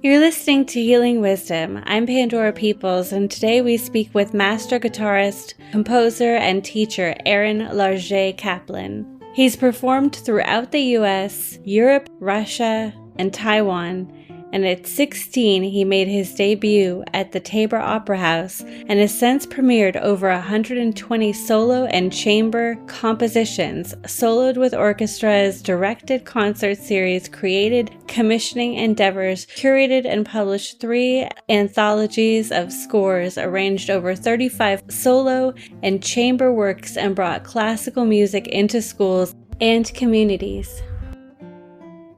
You're listening to Healing Wisdom. I'm Pandora Peoples, and today we speak with master guitarist, composer, and teacher Aaron Larget-Caplan. He's performed throughout the US, Europe, Russia, and Taiwan, and at 16 he made his debut at the Tabor Opera House and has since premiered over 120 solo and chamber compositions, soloed with orchestras, directed concert series, created commissioning endeavors, curated and published 3 anthologies of scores, arranged over 35 solo and chamber works, and brought classical music into schools and communities.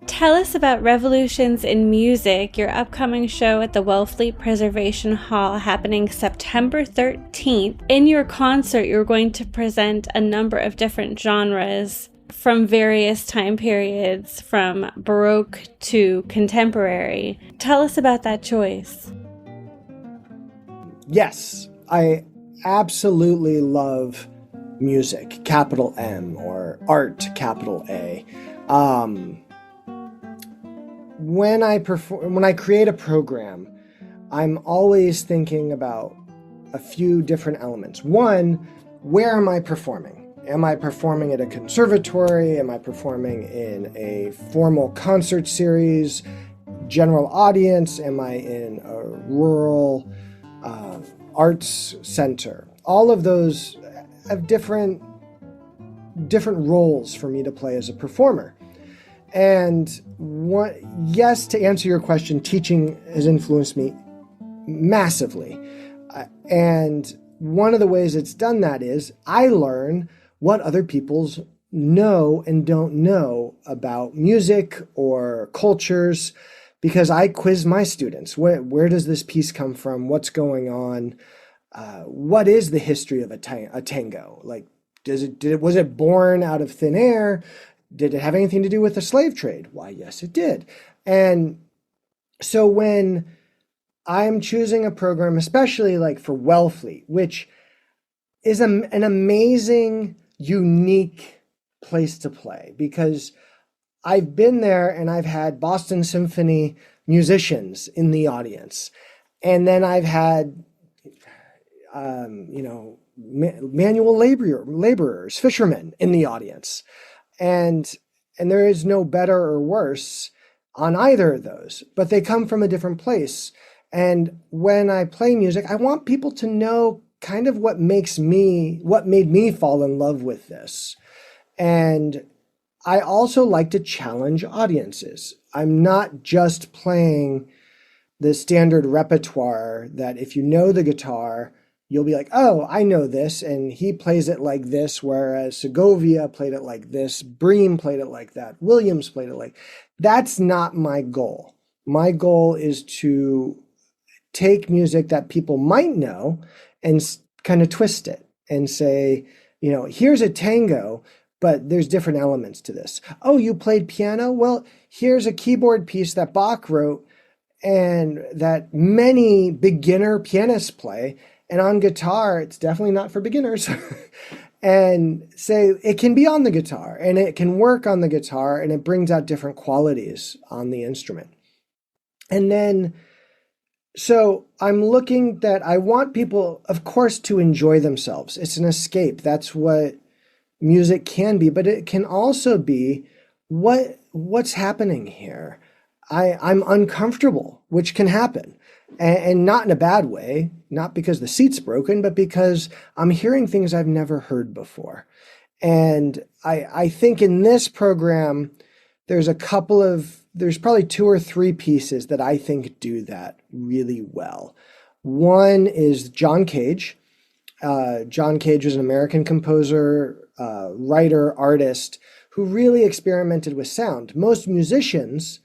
Tell us about Revolutions in Music, your upcoming show at the Wellfleet Preservation Hall happening September 13th. In your concert, you're going to present a number of different genres from various time periods, from baroque to contemporary. Tell us about that choice. Yes, I absolutely love music, capital M, or art, capital A. When I create a program, I'm always thinking about a few different elements. One, where am I performing? Am I performing at a conservatory? Am I performing in a formal concert series, general audience? Am I in a rural arts center? All of those have different roles for me to play as a performer. And yes, to answer your question, teaching has influenced me massively. And one of the ways it's done that is I learn what other people's know and don't know about music or cultures, because I quiz my students. Where does this piece come from? What's going on? What is the history of a tango? Like, was it born out of thin air? Did it have anything to do with the slave trade? Why, yes, it did. And so when I'm choosing a program, especially like for Wellfleet, which is an amazing, unique place to play, because I've been there and I've had Boston Symphony musicians in the audience. And then I've had, manual laborers, fishermen in the audience. And there is no better or worse on either of those, but they come from a different place. And when I play music, I want people to know kind of what made me fall in love with this. And I also like to challenge audiences. I'm not just playing the standard repertoire that if you know the guitar, you'll be like, oh, I know this, and he plays it like this, whereas Segovia played it like this, Bream played it like that, Williams played it like. That's not my goal. My goal is to take music that people might know and kind of twist it and say, here's a tango, but there's different elements to this. Oh, you played piano? Well, here's a keyboard piece that Bach wrote and that many beginner pianists play. And on guitar, it's definitely not for beginners. And say it can be on the guitar and it can work on the guitar and it brings out different qualities on the instrument. And then, so I'm looking that I want people, of course, to enjoy themselves. It's an escape. That's what music can be, but it can also be what's happening here. I'm uncomfortable, which can happen. And not in a bad way, not because the seat's broken, but because I'm hearing things I've never heard before. And I think in this program, there's probably 2 or 3 pieces that I think do that really well. One is John Cage. John Cage was an American composer, writer, artist, who really experimented with sound. Most musicians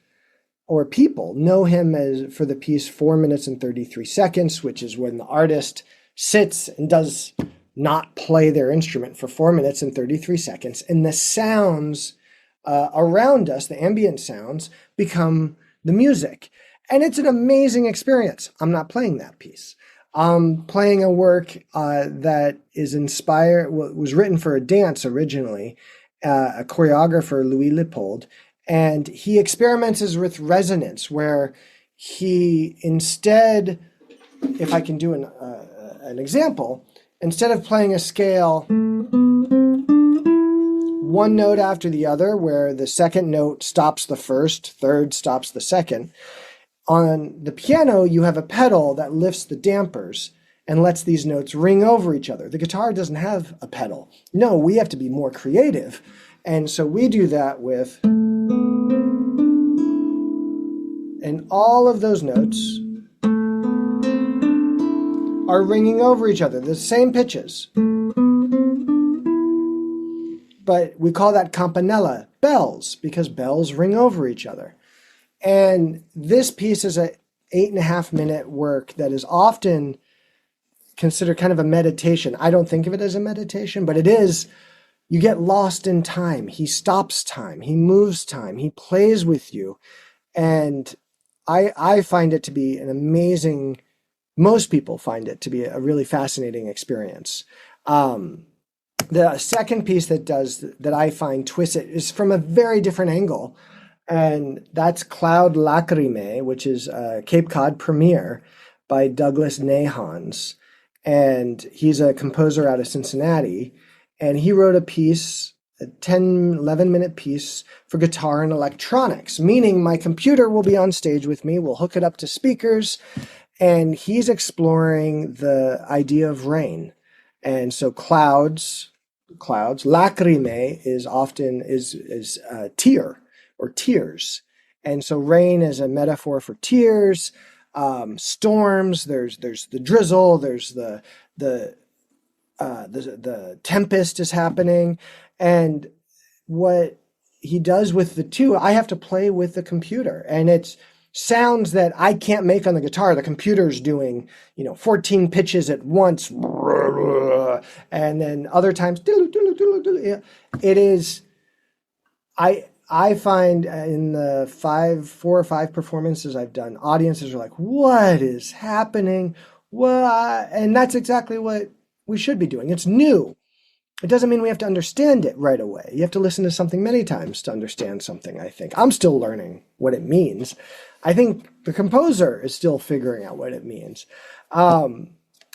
or people know him for the piece 4 minutes and 33 seconds, which is when the artist sits and does not play their instrument for 4 minutes and 33 seconds. And the sounds around us, the ambient sounds, become the music. And it's an amazing experience. I'm not playing that piece. I'm playing a work that was written for a dance originally, a choreographer, Louis Leopold. And he experiments with resonance, where he instead, if I can do an example, instead of playing a scale one note after the other, where the second note stops the first, third stops the second, on the piano you have a pedal that lifts the dampers and lets these notes ring over each other. The guitar doesn't have a pedal. No, we have to be more creative. And so we do that with, and all of those notes are ringing over each other, the same pitches. But we call that campanella, bells, because bells ring over each other. And this piece is a 8.5-minute work that is often considered kind of a meditation. I don't think of it as a meditation, but it is. You get lost in time. He stops time. He moves time. He plays with you. And I find it to be an amazing, most people find it to be a really fascinating experience. The second piece that I find twists it is from a very different angle. And that's Cloud Lacrime, which is a Cape Cod premiere by Douglas Nahans. And he's a composer out of Cincinnati. And he wrote a piece, a 11-minute piece for guitar and electronics, meaning my computer will be on stage with me. We'll hook it up to speakers. And he's exploring the idea of rain. And so clouds, lacrime is often is tear or tears. And so rain is a metaphor for tears, storms, there's the drizzle, there's the tempest is happening. And what he does with the two, I have to play with the computer, and it's sounds that I can't make on the guitar. The computer's doing, 14 pitches at once. And then other times, it is, I find in the 4 or 5 performances I've done, audiences are like, what is happening? And that's exactly what we should be doing. It's new. It doesn't mean we have to understand it right away. You have to listen to something many times to understand something, I think. I'm still learning what it means. I think the composer is still figuring out what it means. And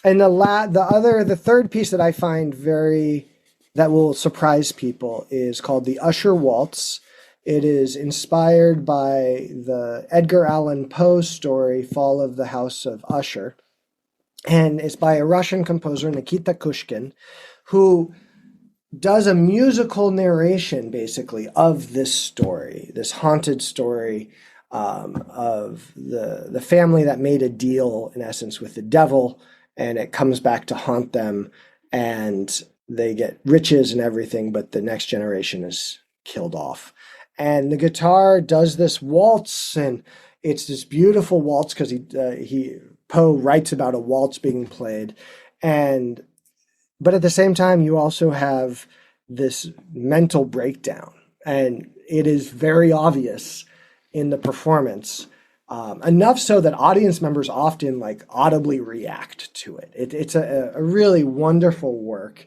the third piece that I find that will surprise people is called the Usher Waltz. It is inspired by the Edgar Allan Poe story, Fall of the House of Usher. And it's by a Russian composer, Nikita Kushkin, who does a musical narration, basically, of this story, this haunted story of the family that made a deal, in essence, with the devil, and it comes back to haunt them, and they get riches and everything, but the next generation is killed off. And the guitar does this waltz, and it's this beautiful waltz because Poe writes about a waltz being played, but at the same time, you also have this mental breakdown, and it is very obvious in the performance, enough so that audience members often audibly react to it. It's a really wonderful work.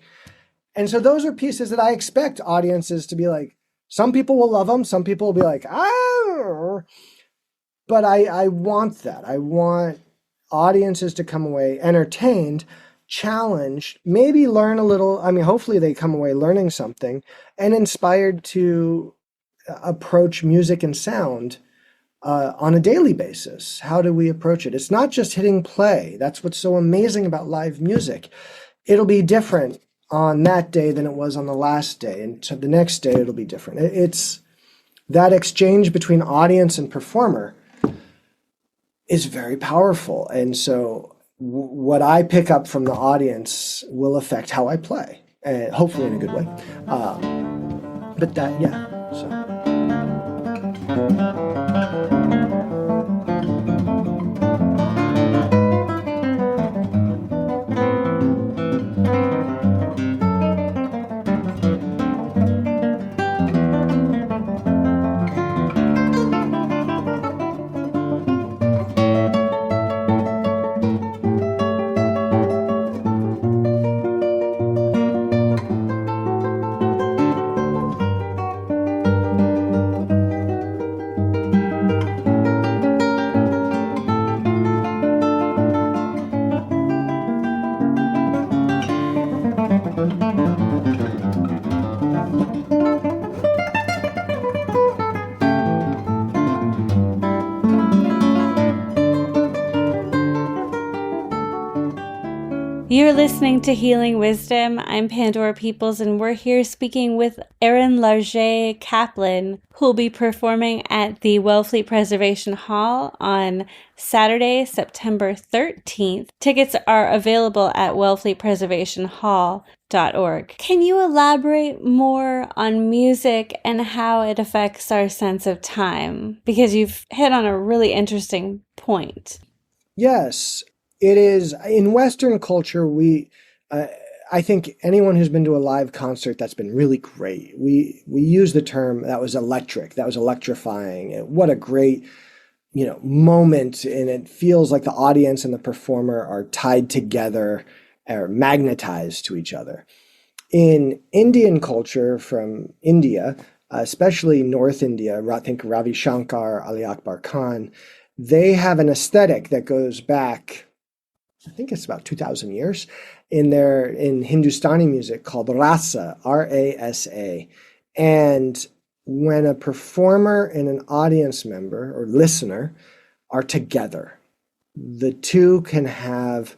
And so those are pieces that I expect audiences to be like, some people will love them, some people will be like, ah, but I want that. I want audiences to come away entertained, challenged, maybe learn a little. Hopefully they come away learning something and inspired to approach music and sound on a daily basis. How do we approach it? It's not just hitting play. That's what's so amazing about live music. It'll be different on that day than it was on the last day, and so the next day it'll be different. It's that exchange between audience and performer is very powerful, and so what I pick up from the audience will affect how I play, and hopefully in a good way. But that, yeah. So. You're listening to Healing Wisdom. I'm Pandora Peoples, and we're here speaking with Aaron Larget-Caplan, who'll be performing at the Wellfleet Preservation Hall on Saturday, September 13th. Tickets are available at wellfleetpreservationhall.org. Can you elaborate more on music and how it affects our sense of time? Because you've hit on a really interesting point. Yes. It is in Western culture. I think anyone who's been to a live concert that's been really great. We use the term that was electric, that was electrifying. What a great moment, and it feels like the audience and the performer are tied together or magnetized to each other. In Indian culture, from India, especially North India, I think Ravi Shankar, Ali Akbar Khan, they have an aesthetic that goes back, I think it's about 2,000 years, in Hindustani music called rasa, R-A-S-A. And when a performer and an audience member or listener are together, the two can have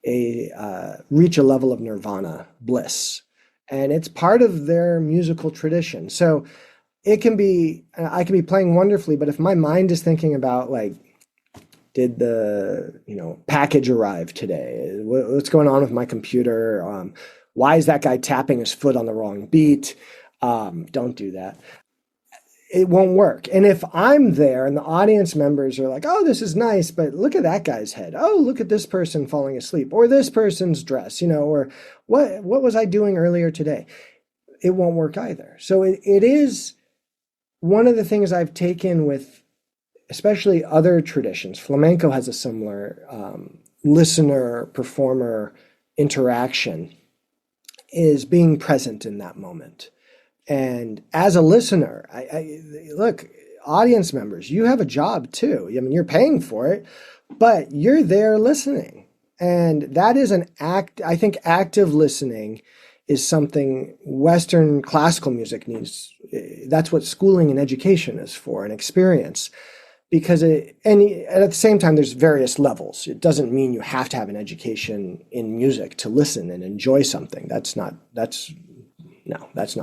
reach a level of nirvana, bliss. And it's part of their musical tradition. So I can be playing wonderfully, but if my mind is thinking about, like, did the package arrive today? What's going on with my computer? Why is that guy tapping his foot on the wrong beat? Don't do that. It won't work. And if I'm there and the audience members are like, oh, this is nice, but look at that guy's head. Oh, look at this person falling asleep, or this person's dress, or what was I doing earlier today? It won't work either. So it is one of the things I've taken with especially other traditions. Flamenco has a similar listener-performer interaction, is being present in that moment. And as a listener, look, audience members, you have a job too. I mean, you're paying for it, but you're there listening. And that is an act. I think active listening is something Western classical music needs. That's what schooling and education is for, an experience. Because at the same time, there's various levels. It doesn't mean you have to have an education in music to listen and enjoy something. That's not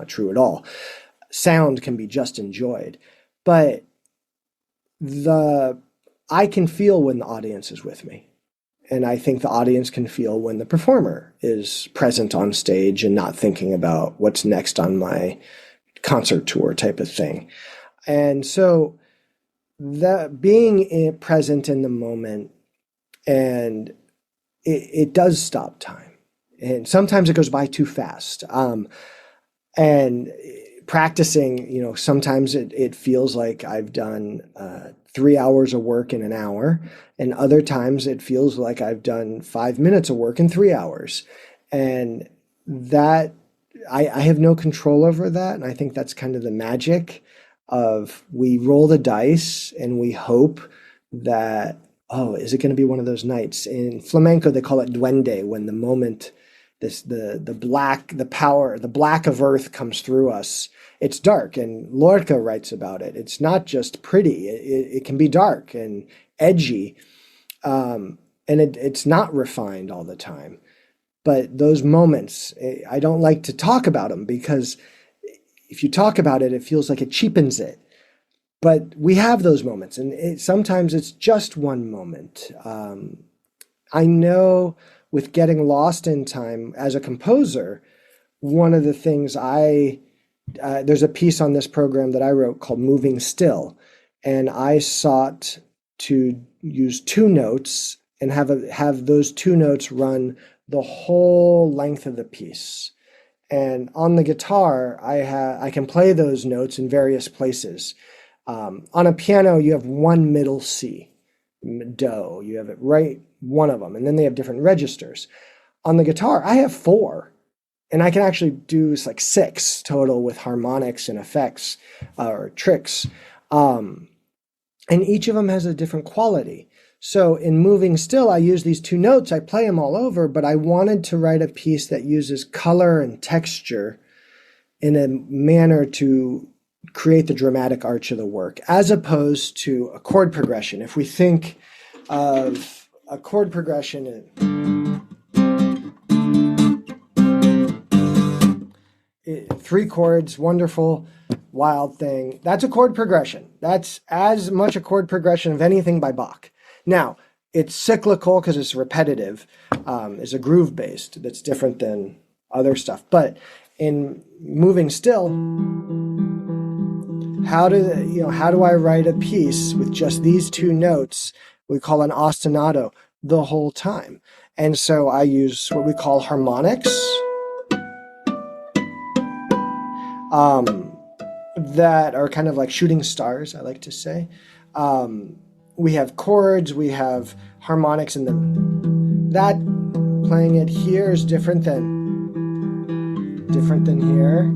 true at all. Sound can be just enjoyed, but I can feel when the audience is with me. And I think the audience can feel when the performer is present on stage and not thinking about what's next on my concert tour type of thing. And so that being present in the moment, and it does stop time, and sometimes it goes by too fast. And practicing, sometimes it feels like I've done 3 hours of work in an hour, and other times it feels like I've done 5 minutes of work in 3 hours, and that I have no control over that. And I think that's kind of the magic of, we roll the dice and we hope that, is it going to be one of those nights? In flamenco, they call it duende, when the moment, the black of earth comes through us. It's dark, and Lorca writes about it. It's not just pretty. It can be dark and edgy, and it's not refined all the time. But those moments, I don't like to talk about them, because if you talk about it, it feels like it cheapens it. But we have those moments, and sometimes it's just one moment. I know with getting lost in time as a composer, one of the things there's a piece on this program that I wrote called Moving Still, and I sought to use 2 notes and have those 2 notes run the whole length of the piece. And on the guitar, I can play those notes in various places. On a piano, you have one middle C, Do. You have it right, one of them, and then they have different registers. On the guitar, I have 4, and I can actually do like 6 total with harmonics and effects or tricks. And each of them has a different quality. So in Moving Still, I use these 2 notes, I play them all over, but I wanted to write a piece that uses color and texture in a manner to create the dramatic arch of the work, as opposed to a chord progression. If we think of a chord progression, 3 chords, wonderful, wild thing. That's a chord progression. That's as much a chord progression of anything by Bach. Now, it's cyclical because it's repetitive. It's a groove based that's different than other stuff. But in moving still, how do I write a piece with just these 2 notes we call an ostinato the whole time? And so I use what we call harmonics that are kind of like shooting stars, I like to say. We have chords, we have harmonics, and then that playing it here is different than here.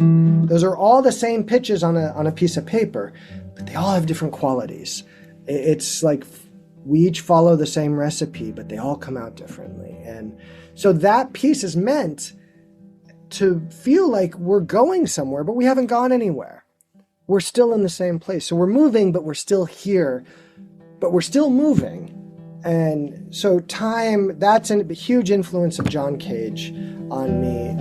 Those are all the same pitches on a piece of paper, but they all have different qualities. It's like we each follow the same recipe, but they all come out differently. And so that piece is meant to feel like we're going somewhere, but we haven't gone anywhere. We're still in the same place. So we're moving, but we're still here, but we're still moving. And so time, that's a huge influence of John Cage on me.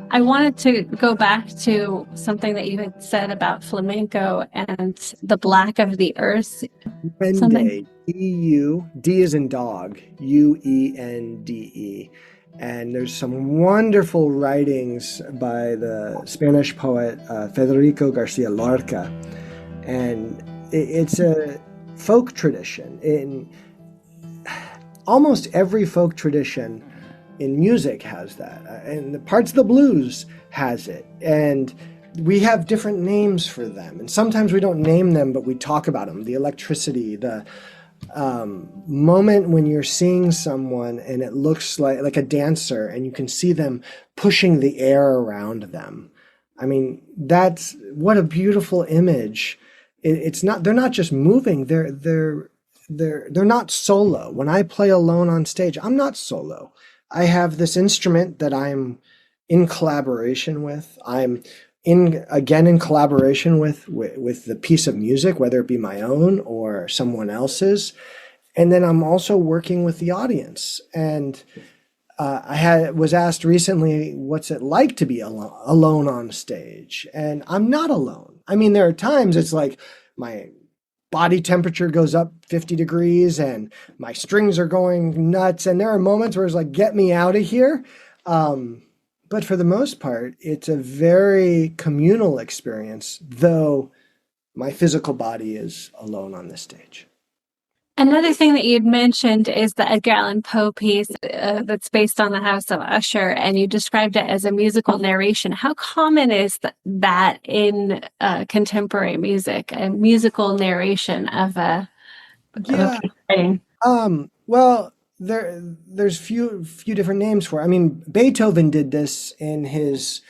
I wanted to go back to something that you had said about flamenco and the black of the earth. Uende, D-U, D is in dog, U-E-N-D-E. And there's some wonderful writings by the Spanish poet Federico Garcia Lorca. And it's a folk tradition. In almost every folk tradition in music has that. And the parts of the blues has it. And we have different names for them. And sometimes we don't name them, but we talk about them. The electricity, the moment when you're seeing someone and it looks like a dancer and you can see them pushing the air around them. I mean, that's what a beautiful image. It's not, they're not just moving, they're not solo. When I play alone on stage, I'm not solo. I have this instrument that I'm in collaboration with. I'm in collaboration with the piece of music, whether it be my own or someone else's. And then I'm also working with the audience. And was asked recently, what's it like to be alone on stage? And I'm not alone. I mean, there are times it's like my body temperature goes up 50 degrees and my strings are going nuts. And there are moments where it's like, get me out of here. But for the most part, it's a very communal experience, though my physical body is alone on this stage. Another thing that you'd mentioned is the Edgar Allan Poe piece that's based on the House of Usher, and you described it as a musical narration. How common is that in contemporary music, a musical narration of a piece writing? Well, there's few different names for it. I mean, Beethoven did this in his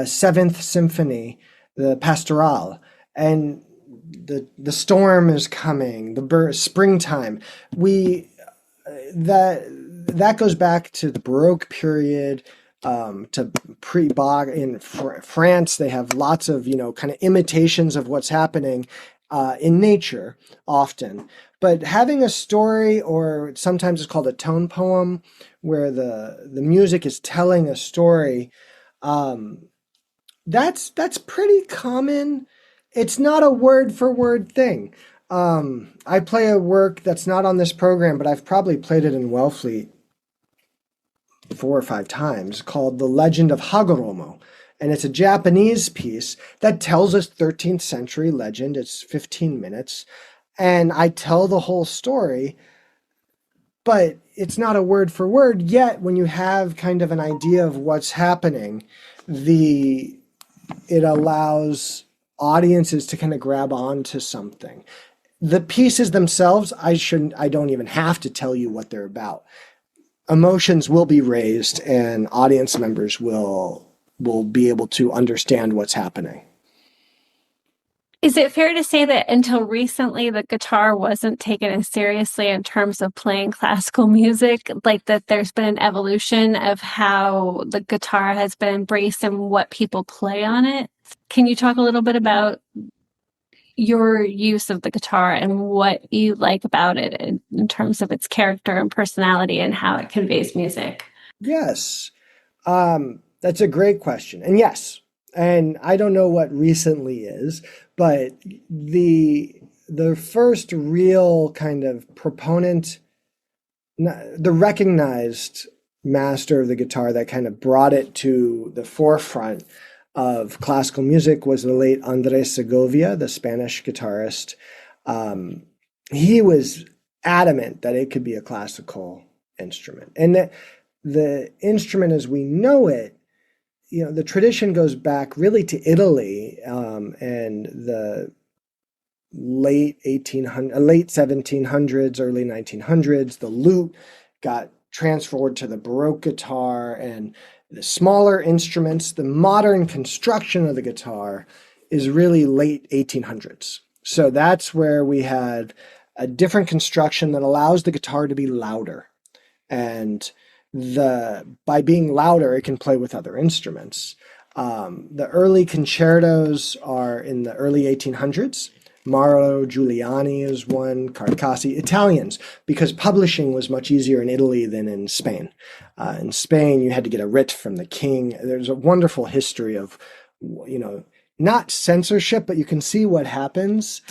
Seventh Symphony, the Pastoral, and the storm is coming, springtime. That goes back to the Baroque period, to pre-Bach in France. They have lots of kind of imitations of what's happening in nature often. But having a story, or sometimes it's called a tone poem, where the music is telling a story, that's pretty common. It's not a word for word thing. I play a work that's not on this program, but I've probably played it in Wellfleet 4 or 5 times, called The Legend of Hagoromo. And it's a Japanese piece that tells a 13th century legend. It's 15 minutes. And I tell the whole story, but it's not a word for word. Yet when you have kind of an idea of what's happening, it allows audiences to kind of grab onto something. The pieces themselves, I don't even have to tell you what they're about. Emotions will be raised and audience members will be able to understand what's happening. Is it fair to say that until recently the guitar wasn't taken as seriously in terms of playing classical music, like that there's been an evolution of how the guitar has been embraced and what people play on it? Can you talk a little bit about your use of the guitar and what you like about it in terms of its character and personality and how it conveys music? Yes, that's a great question. And yes, and I don't know what recently is, but the first real kind of proponent, the recognized master of the guitar that kind of brought it to the forefront of classical music was the late Andres Segovia, the Spanish guitarist. He was adamant that it could be a classical instrument, and that the instrument as we know it, the tradition goes back really to Italy, and the late 1700s, early 1900s. The lute got transferred to the Baroque guitar, and the smaller instruments, the modern construction of the guitar is really late 1800s. So that's where we had a different construction that allows the guitar to be louder. And by being louder, it can play with other instruments. The early concertos are in the early 1800s. Mauro Giuliani is one, Carcassi, Italians, because publishing was much easier in Italy than in Spain. In Spain, you had to get a writ from the king. There's a wonderful history of, not censorship, but you can see what happens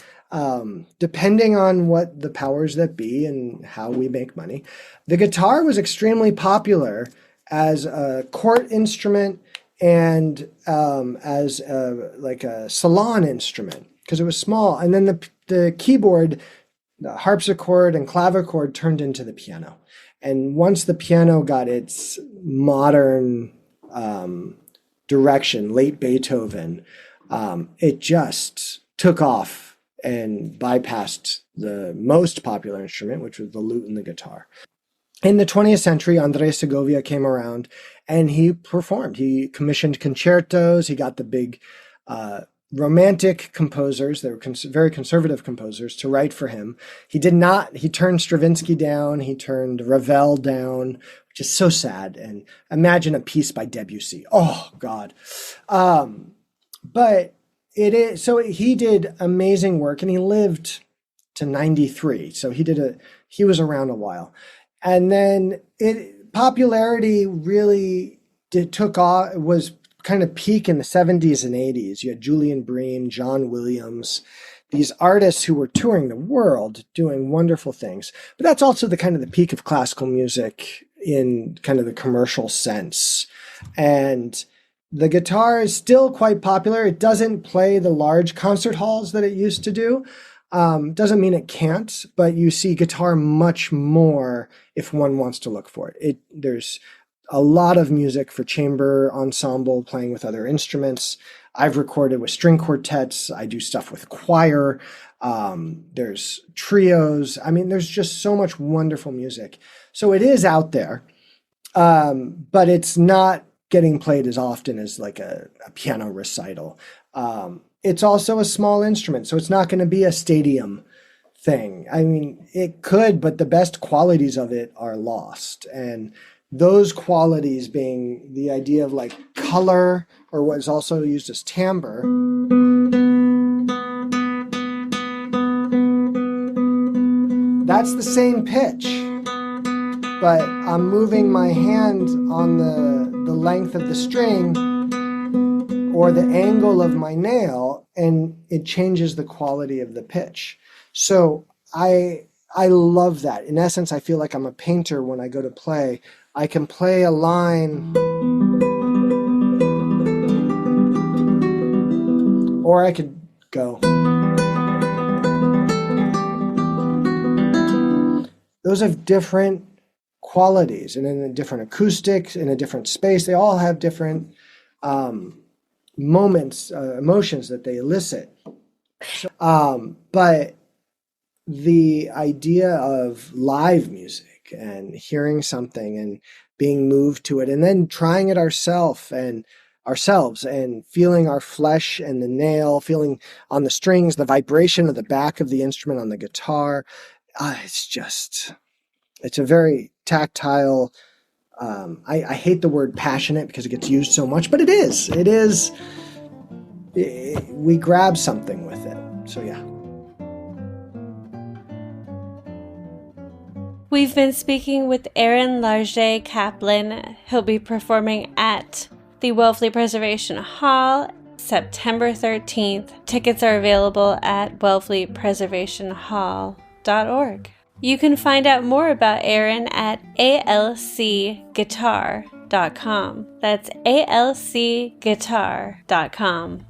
depending on what the powers that be and how we make money. The guitar was extremely popular as a court instrument and as a salon instrument because it was small. And then the keyboard, the harpsichord and clavichord turned into the piano. And once the piano got its modern direction, late Beethoven, it just took off and bypassed the most popular instrument, which was the lute and the guitar. In the 20th century, Andres Segovia came around and he performed. He commissioned concertos. He got the big romantic composers, they were very conservative composers, to write for him. He turned Stravinsky down, he turned Ravel down, which is so sad. And imagine a piece by Debussy. Oh, God. But so he did amazing work, and he lived to 93. So he was around a while. And then popularity really took off, was kind of peak in the 70s and 80s. You had Julian Bream, John Williams, these artists who were touring the world doing wonderful things. But that's also the kind of the peak of classical music in kind of the commercial sense. And the guitar is still quite popular. It doesn't play the large concert halls that it used to do. Doesn't mean it can't, but you see guitar much more if one wants to look for it. There's a lot of music for chamber ensemble, playing with other instruments. I've recorded with string quartets. I do stuff with choir. There's trios. I mean, there's just so much wonderful music. So it is out there, but it's not getting played as often as like a piano recital. It's also a small instrument, so it's not going to be a stadium thing. I mean, it could, but the best qualities of it are lost. And those qualities being the idea of like color, or what is also used as timbre. That's the same pitch, but I'm moving my hand on the length of the string or the angle of my nail, and it changes the quality of the pitch. So I love that. In essence, I feel like I'm a painter when I go to play. I can play a line, or I could go. Those have different qualities, and in a different acoustics, in a different space. They all have different moments, emotions that they elicit. But the idea of live music and hearing something and being moved to it, and then trying it ourselves and feeling our flesh and the nail, feeling on the strings, the vibration of the back of the instrument on the guitar. It's a very tactile, I hate the word passionate because it gets used so much, but it is, we grab something with it. So yeah. We've been speaking with Aaron Larget-Caplan. He'll be performing at the Wellesley Preservation Hall September 13th. Tickets are available at wellesleypreservationhall.org. You can find out more about Aaron at alcguitar.com. That's alcguitar.com.